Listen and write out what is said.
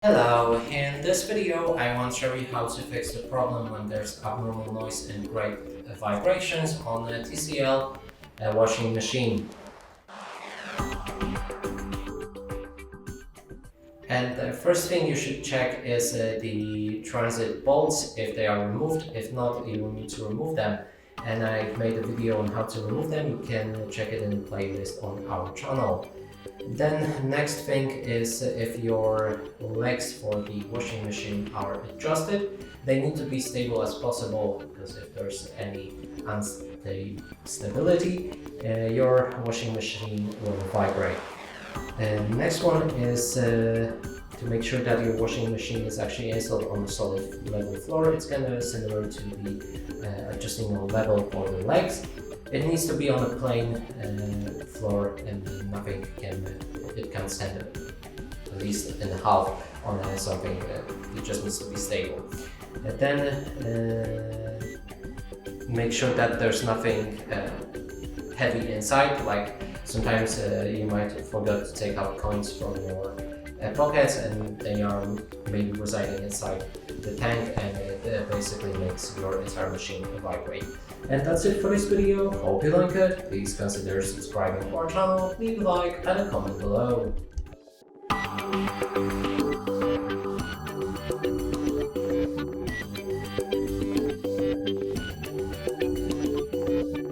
Hello, in this video I want to show you how to fix the problem when there's abnormal noise and great vibrations on a TCL washing machine. And the first thing you should check is the transit bolts, if they are removed. If not, you will need to remove them. And I've made a video on how to remove them. You can check it in the playlist on our channel. Then next thing is if your legs for the washing machine are adjusted, they need to be stable as possible, because if there's any instability, your washing machine will vibrate. And next one is to make sure that your washing machine is actually installed on a solid level floor. It's kind of similar to the adjusting the level for the legs. It needs to be on a plain floor, and nothing can stand at least in half on something. It just needs to be stable. And then make sure that there's nothing heavy inside, like sometimes you might forget to take out coins from your pockets and they are maybe residing inside the tank, and it basically makes your entire machine vibrate. And that's it for this video. Hope you like it. Please consider subscribing to our channel, leave a like and a comment below.